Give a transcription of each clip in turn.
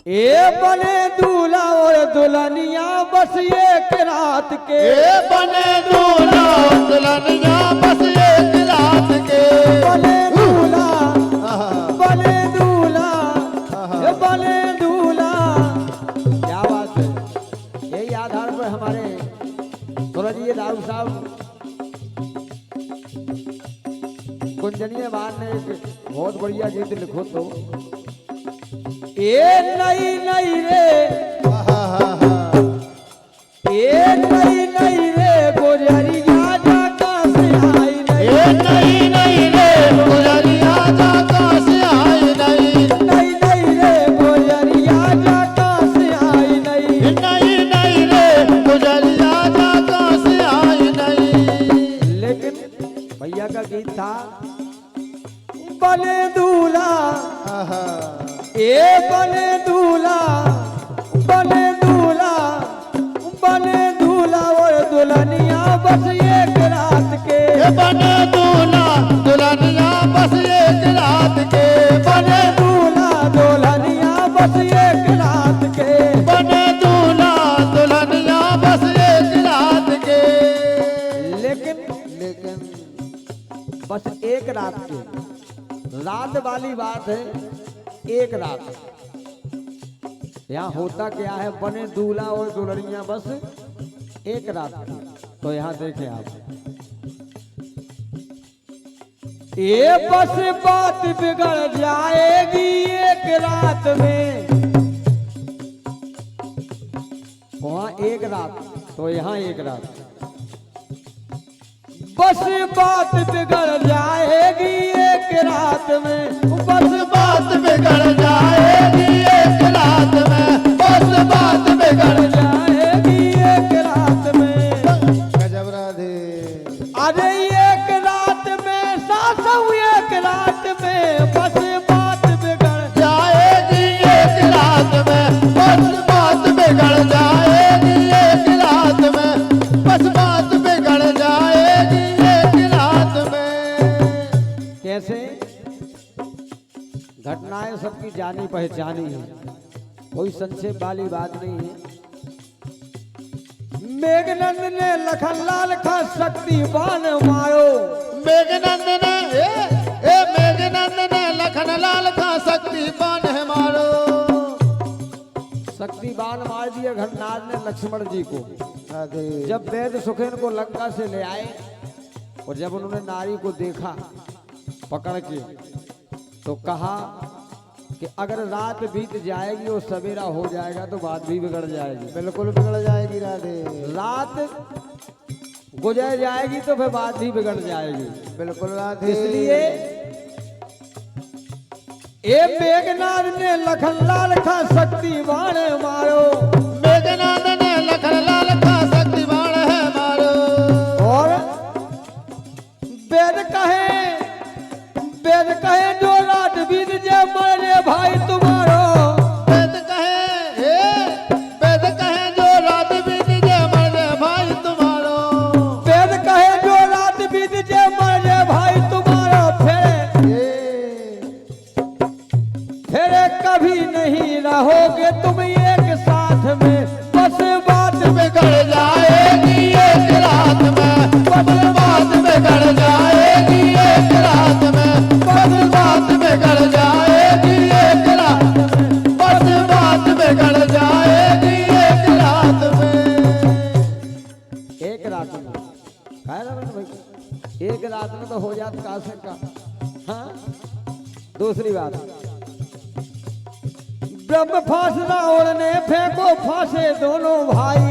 ए बने दूल्हा और दुल्हनिया बस एक रात के। बने दूल्हा और दुल्हनिया बस एक रात के। बने दूल्हा बने दूल्हा बने दूल्हा। क्या बात है। यही आधार पर हमारे सूरजीए दारू साहब कुंजनीय बात ने एक बहुत बढ़िया गीत लिखो तो ए नई नई रे ए नई नई रे गुजरिया जाका से आई नहीं। ए नई नई रे गुजरिया जाका से आई नहीं। नई नई रे गुजरिया जाका से आई नहीं। नई नई रे गुजरिया जाका से आई नहीं। लेकिन भैया का गीत था बने दूल्हा ए बने दूल्हा बने दूल्हा बने दूल्हा और दुल्हनिया बस एक रात के। बने दूल्हा दुल्हनिया बस एक रात के। बने दूल्हा दुल्हनिया बस एक रात के। बने दूल्हा दुल्हनिया बस एक रात के। लेकिन बस एक रात के। रात वाली बात है एक रात। यहाँ होता क्या है बने दूल्हा और दुल्हनिया बस एक रात की। तो यहाँ देखें आप ये बस बात बिगड़ जाएगी एक रात में। वहाँ एक रात तो यहाँ एक रात। बस बात बिगड़ जाएगी एक रात में। बस बात बिगड़ जाएगी एक रात में। बस बात बिगड़ जाएगी एक रात में। गजब राधे। अरे एक रात में सासू एक रात में बस बात बिगड़ जाएगी एक रात में। बस बात बिगड़ जाएगी एक रात में। बस बात बिगड़ जाएगी एक रात में। कैसे घटनाएं सबकी जानी पहचानी है, कोई संक्षेप वाली बात नहीं है। मेघनंद ने लखनलाल का शक्तिवान मारो। मेघनंद ने मेघनंद ने लखनलाल का शक्तिवान है मारो। शक्तिवान मार दिया घटनाथ ने लक्ष्मण जी को। जब वेद सुखेन को लंका से ले आए और जब उन्होंने नारी को देखा पकड़ के तो कहा कि अगर रात बीत जाएगी और सवेरा हो जाएगा तो बात भी बिगड़ जाएगी। बिल्कुल बिगड़ जाएगी राधे। रात गुजर जाएगी तो फिर बात भी बिगड़ जाएगी। बिल्कुल राधे। इसलिए ए मेघनाद ने लखनलाल का शक्तिवान मारो। मेघनाद ने लखनलाल का शक्तिवान है मारो। और वेद कहे जो रात बीत जाए मरे भाई तुम्हारो। वेद कहे जो रात बीत जाए मरे भाई तुम्हारो। वेद कहे जो रात बीत जाए मरे भाई तुम्हारो। फिर कभी नहीं रहोगे तुम एक साथ में। बस बात बिगड़ जाएगी एक रात में। बस बात बिगड़ जाएगी एक रात में। बस बात बिगड़ जाएगी एक रात में। बस बात बिगड़ जाएगी एक रात में। एक रात में भाई एक रात में तो हो जाता कासे का। हाँ दूसरी बात ब्रह्म फांसना ओढ़ने फेंको फांसे दोनों भाई।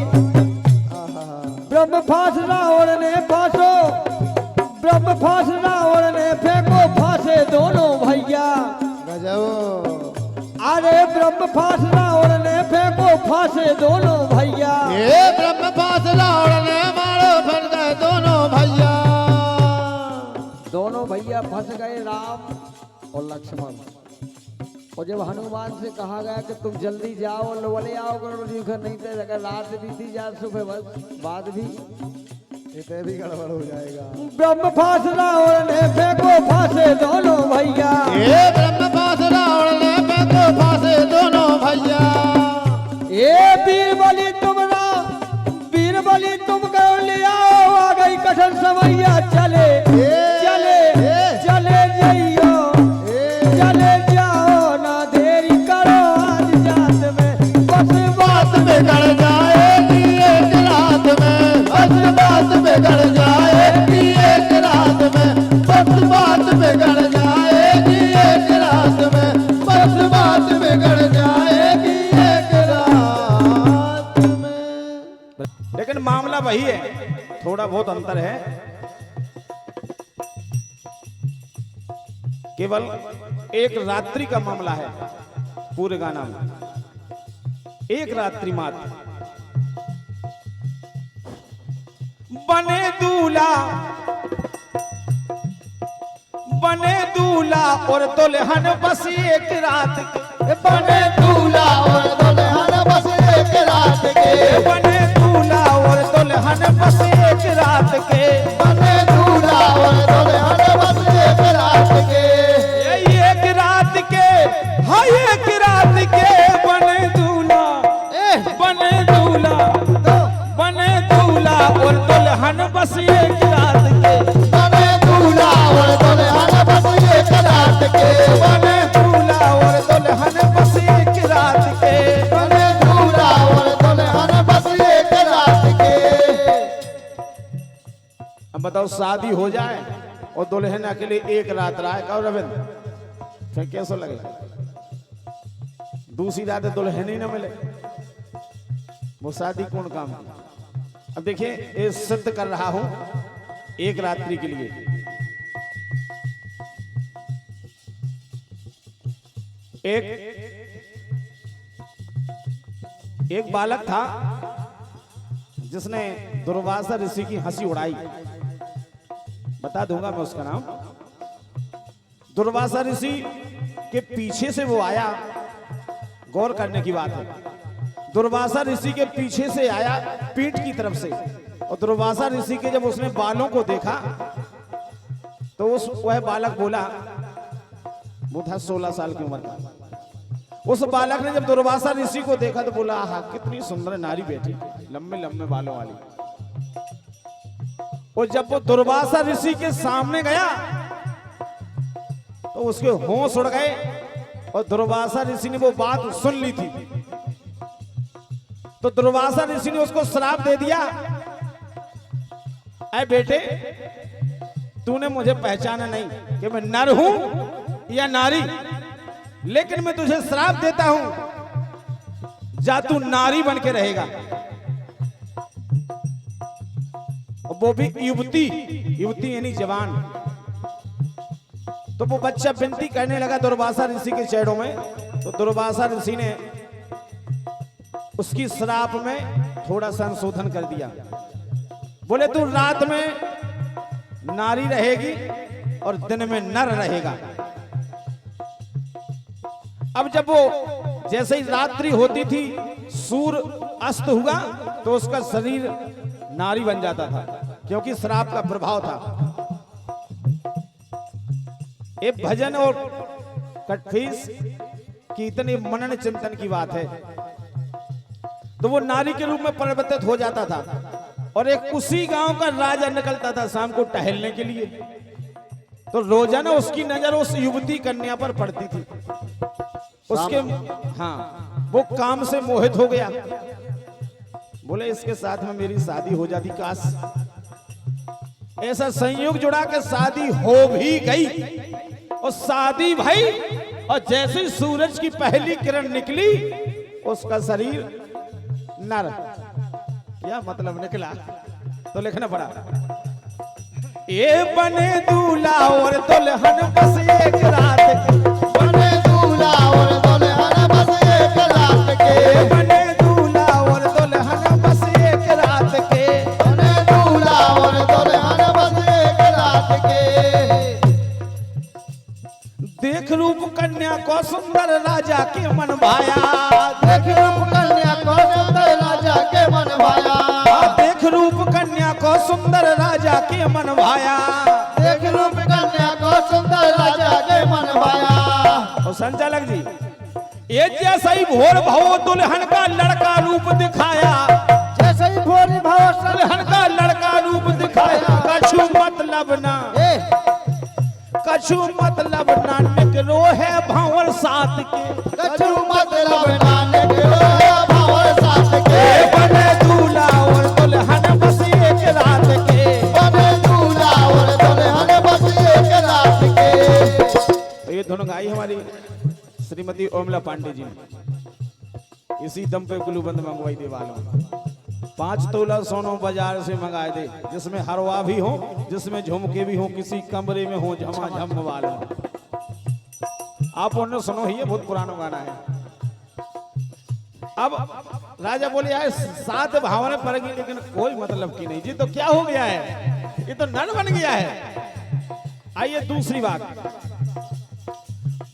ब्रह्म फांसना ओढ़ने फांसो ब्रह्म फांसना ओढ़ने फेंको फांसे दोनों भैया। गजब। अरे ब्रह्म फांसना ओढ़ने फेंको फांसे दोनों भैया। ये ब्रह्म फांसना ओढ़ने मारो फंस गए दोनों भैया। दोनों भैया फंस गए राम और लक्ष्मण। और जब हनुमान से कहा गया कि तुम जल्दी जाओ और बोले आओ करो नहीं तो अगर रात बीती जाए सुबह बस बाद भी गड़बड़ हो जाएगा। ब्रह्म फांसना ओढ़ने फेंको फांसे दोनों भैया। ये ब्रह्म फांसना ओढ़ने फेंको फांसे दोनों भैया। चले चले चले जाइयो चले जाओ ना देरी करो आज जात में बस बात बिगड़ जाएगी एक रात में, बस बात बिगड़ जाएगी एक रात में, बस बात बिगड़ जाएगी एक रात में, बस बात बिगड़ जाएगी एक रात में। लेकिन मामला वही है, थोड़ा बहुत अंतर है। केवल एक रात्रि का मामला है पूरे गाना में, एक रात्रि मात्र। बने दूल्हा और दुल्हन बस एक रात के, बने दूल्हा और दुल्हन बस एक रात के, बने दूल्हा और दुल्हन बस एक रात के, बने दूल्हा और दुल्हन बस एक रात के, एक रात के, हाँ एक रात के। बने दूल्हा और दुल्हन बस एक रात के, बने दूल्हा और दुल्हन बस एक रात के, बने दूल्हा और दुल्हन बस एक रात के, बने दूल्हा और दुल्हन बस एक रात के। अब बताओ शादी हो जाए और दुल्हन अकेले एक रात रहा है, रविंद्र फिर कैसा लगेगा? दूसरी रात दुल्हन ही ना मिले, वो शादी कौन काम की? अब देखिए ये सिद्ध कर रहा हूं एक रात्रि के लिए। एक बालक था जिसने दुर्वासा ऋषि की हंसी उड़ाई। बता दूंगा मैं उसका नाम। दुर्वासा ऋषि के पीछे से वो आया, गौर करने की बात है। दुर्वासा ऋषि के पीछे से आया पीठ की तरफ से, और दुर्वासा ऋषि के जब उसने बालों को देखा तो वह बालक बोला, वो था 16 साल की उम्र का। उस बालक ने जब दुर्वासा ऋषि को देखा तो बोला, आहा कितनी सुंदर नारी बैठी, लंबे लंबे बालों वाली। और जब वो दुर्वासा ऋषि के सामने गया तो उसके होश उड़ गए, और दुर्वासा ऋषि ने वो बात सुन ली थी। तो दुर्वासा ऋषि ने उसको श्राप दे दिया, ऐ बेटे तूने मुझे पहचाना नहीं कि मैं नर हूं या नारी, लेकिन मैं तुझे श्राप देता हूं, जा तू नारी बन के रहेगा। वो भी युवती यानी जवान। तो वो बच्चा विनती करने लगा दुर्वासा ऋषि के चरणों में। तो दुर्वासा ऋषि ने उसकी श्राप में थोड़ा संशोधन कर दिया। बोले तू रात में नारी रहेगी और दिन में नर रहेगा। अब जब वो जैसे ही रात्रि होती थी, सूर्य अस्त हुआ तो उसका शरीर नारी बन जाता था, क्योंकि श्राप का प्रभाव था। ये भजन और कटफीस की इतनी मनन चिंतन की बात है। तो वो नारी के रूप में परिवर्तित हो जाता था, और एक उसी गांव का राजा निकलता था शाम को टहलने के लिए। तो रोजाना उसकी नजर उस युवती कन्या पर पड़ती थी। उसके हाँ वो काम से मोहित हो गया। बोले इसके साथ में मेरी शादी हो जाती काश। ऐसा संयोग जुड़ा के शादी हो भी गई, और शादी भाई, और जैसे ही सूरज की पहली किरण निकली उसका शरीर नर। क्या मतलब निकला? तो लिखना पड़ा, ये बने दूल्हा और दुल्हन बस एक रात के, बने दूल्हा और दुल्हन बस एक रात के, बने दूल्हा और दुल्हन बस एक रात के, बने दूल्हा और दुल्हन बस एक रात के। देख रूप कन्या को सुंदर राजा के मन भाया, देख रूप कन्या को सुंदर राजा के मन भाया, देख रूप कन्या को सुंदर राजा के मन भाया, देख रूप कन्या को सुंदर राजा के मन भाया। और संचालक जी, ये जैसा ही भोर भाव दुल्हन का लड़का रूप दिखाया, जैसे ही भोर भाव दुल्हन का लड़का रूप दिखाया, कछु मत मतलब ना कछु मतलब ना निकलो है भावर साथ के कछु मतलब ना निकलो है भावर साथ के बने दूल्हा और दुल्हन बस एक रात के बने दूल्हा और दुल्हन बस एक रात के। तो ये धुन गाई हमारी श्रीमती ओमला पांडे जी ने। इसी दम पे गुलूबंद मंगवाई दे वालों 5 तोला सोनो बाजार से मंगाए दे जिसमें हरवा भी हो जिसमें झुमके भी हो किसी कमरे में हो झमाझम वालों। आप उन्हें सुनो ही ये बहुत पुराना गाना है। अब राजा बोले यार 7 भावना पड़ेगी लेकिन कोई मतलब की नहीं जी तो क्या हो गया है ये तो नन बन गया है। आइए दूसरी बात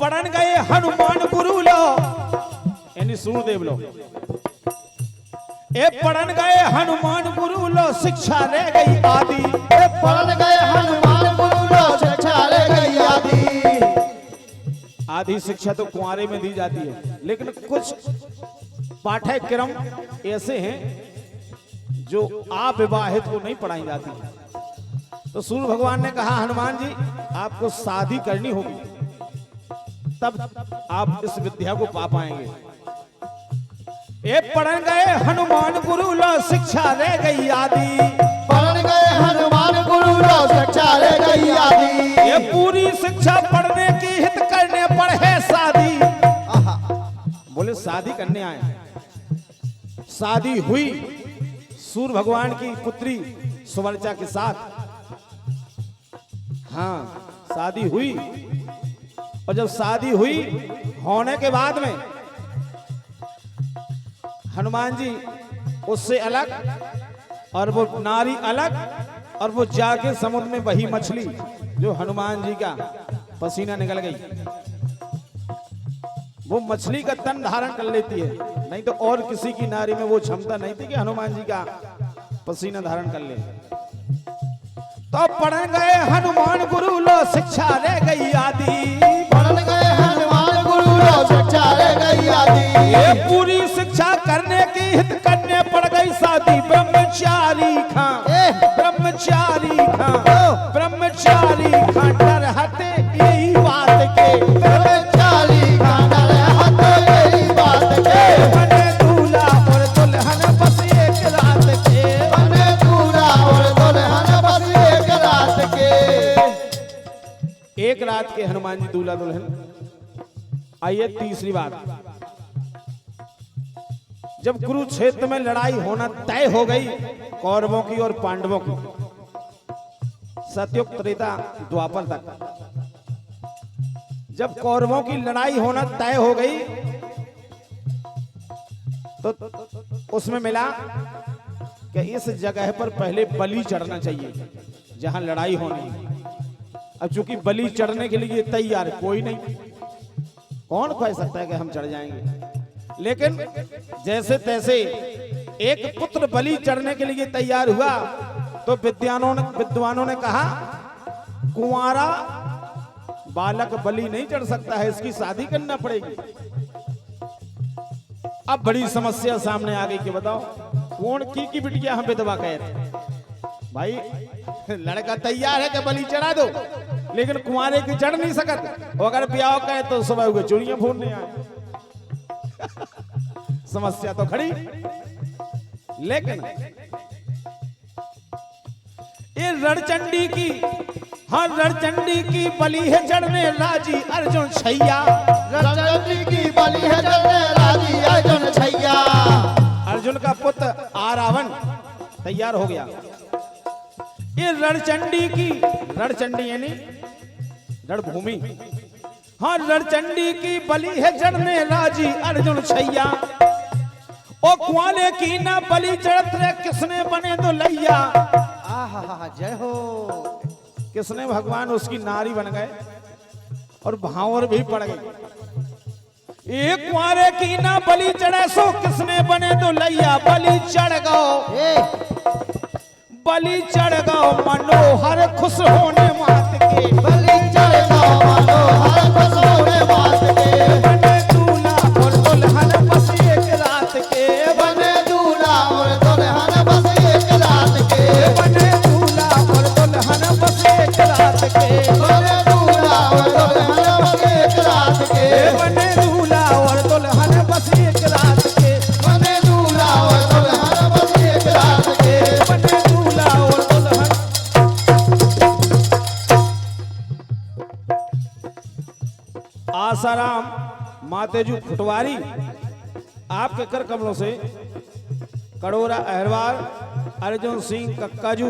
पढ़न गए हनुमान गुरु लो यानी सूरदेव लो ए पढ़न गए हनुमान गुरु लो शिक्षा रह गई आदि पढ़न गए हनुमान गुरु लो शिक्षा रह गई आदि। आधी शिक्षा तो कुंवारे में दी जाती है लेकिन कुछ पाठ्यक्रम ऐसे हैं जो अविवाहित को नहीं पढ़ाई जाती। तो सूर्य भगवान ने कहा हनुमान जी आपको शादी करनी होगी तब आप इस विद्या को पा पाएंगे। ए पढ़न गए हनुमान गुरु लो शिक्षा रह गई आदि पढ़न गए हनुमान गुरु लो शिक्षा रह गई आदि। ये पूरी शिक्षा पढ़ने की हित करने पर है शादी। बोले शादी करने आए शादी हुई सूर्य भगवान की पुत्री सुवर्चा के साथ। हाँ शादी हुई और जब शादी हुई होने के बाद में हनुमान जी उससे अलग और वो नारी अलग और वो जाके समुद्र में वही मछली जो हनुमान जी का पसीना निकल गई वो मछली का तन धारण कर लेती है नहीं तो और किसी की नारी में वो क्षमता नहीं थी कि हनुमान जी का पसीना धारण कर ले। तो पढ़ गए हनुमान गुरु लो शिक्षा रह गई आदि पढ़न गए हनुमान गुरु लो शिक्षा रह गई आदि। ये पूरी शिक्षा करने की हित करने पड़ गई शादी ब्रह्मचारी खां डर हते यही बात के ब्रह्मचारी खां डर हते यही बात के बने दूल्हा और दुल्हन बस एक रात के बने दूल्हा और दुल्हन बस एक रात के। एक रात के हनुमान जी दूल्हा दुल्हन। आइए तीसरी बात जब कुरुक्षेत्र में लड़ाई होना तय हो गई कौरवों की और पांडवों की सतयुग त्रेता द्वापर तक जब कौरवों की लड़ाई होना तय हो गई तो उसमें मिला कि इस जगह पर पहले बलि चढ़ना चाहिए जहां लड़ाई होनी है। अब चूंकि बलि चढ़ने के लिए तैयार कोई नहीं कौन कह सकता है कि हम चढ़ जाएंगे लेकिन जैसे तैसे एक पुत्र बलि चढ़ने के लिए तैयार हुआ तो विद्वानों ने कहा कुंवारा बालक बलि नहीं चढ़ सकता है इसकी शादी करना पड़ेगी। अब बड़ी समस्या सामने आ गई कि बताओ कौन की बिटिया हम विधवा कहे थे भाई लड़का तैयार है कि बलि चढ़ा दो लेकिन कुंवारे की चढ़ नहीं सकत और अगर ब्याह कहे तो सुबह हुए चूड़ियां फोड़ने आए समस्या तो खड़ी। लेकिन ये रणचंडी की रणचंडी की बलि है चढ़ने राजी अर्जुन छैया रणचंडी की बलि है चढ़ने राजी अर्जुन छैया। अर्जुन का पुत्र आरावन तैयार हो गया। ये रणचंडी की रणचंडी यानी रणभूमि हाँ रणचंडी की बलि है चढ़ने राजी अर्जुन छैया। ओ कुआले की ना बलि चढ़त रे किसने बने तो लैया। जय हो किसने भगवान उसकी नारी बन गए और भावर भी पड़ गई। एक कुआरे की ना बलि चढ़े सो किसने बने तो लैया। बलि चढ़ गो मनोहर खुश होने मात के बलि चढ़ गो मनोहर खुश होने मात के बने दूल्हा और दुल्हन बस एक रात के बने दूल्हा और दुल्हन बस एक रात के बने दूल्हा और दुल्हन बस मातेजू फुटवारी आपके कर कमलों से कड़ोरा अहरवार अर्जुन सिंह कक्काजू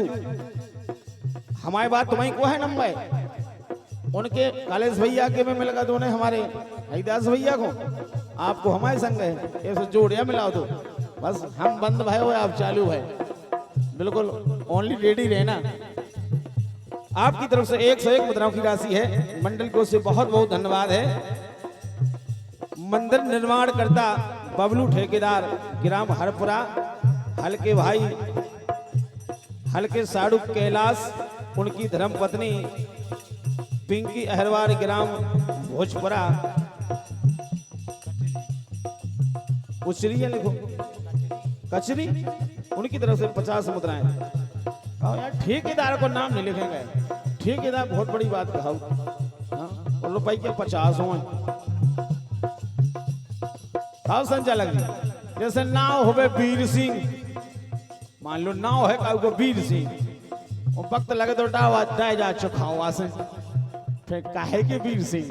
हमारी बात तुम्हें को है नंबर उनके कालेश भैया के में मिलगा दोनों हमारे हरिदास भैया को आपको हमारे संग है ऐसे जोड़िया मिलाओ दो बस हम बंद भाई हो आप चालू है बिल्कुल ओनली रेडी रहना। आपकी तरफ से 101 मुद्राओं की राशि है मंडल को से बहुत बहुत धन्यवाद है। मंदिर निर्माण करता बबलू ठेकेदार ग्राम हरपुरा हल्के भाई हल्के साड़ू कैलाश उनकी धर्मपत्नी पिंकी अहरवार ग्राम भोजपुरा उचरिया लिखो कचरी उनकी तरफ से 50 मुद्राएं। कहो यार ठेकेदार को नाम नहीं लिखेंगे ठेकेदार बहुत बड़ी बात कहा बोलो भाई क्या 50 हो कहो संचालक जी जैसे नाव होवे वीर सिंह मान लो नाव है काऊ को वीर सिंह वो वक्त लगे तो डावा डाय जा चुकाओ वासे फिर काहे के वीर सिंह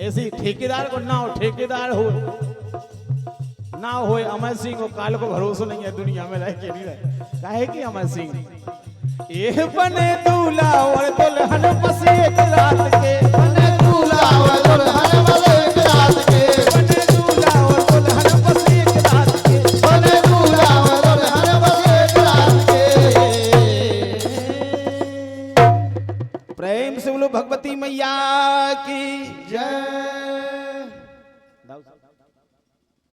ऐसे ठेकेदार को नाव ठेकेदार हो ना हो अमर सिंह को काल को भरोसा नहीं है दुनिया में रह के नहीं रहे काहे कि अमर सिंह ये बने दूल्हा और दुल्हन बस एक रात के बने दूल्हा और दुल्हन बस एक रात के बने दूल्हा और दुल्हन बस एक रात के बने दूल्हा और दुल्हन बस एक रात के प्रेम से बोलो भगवती मैया की जय।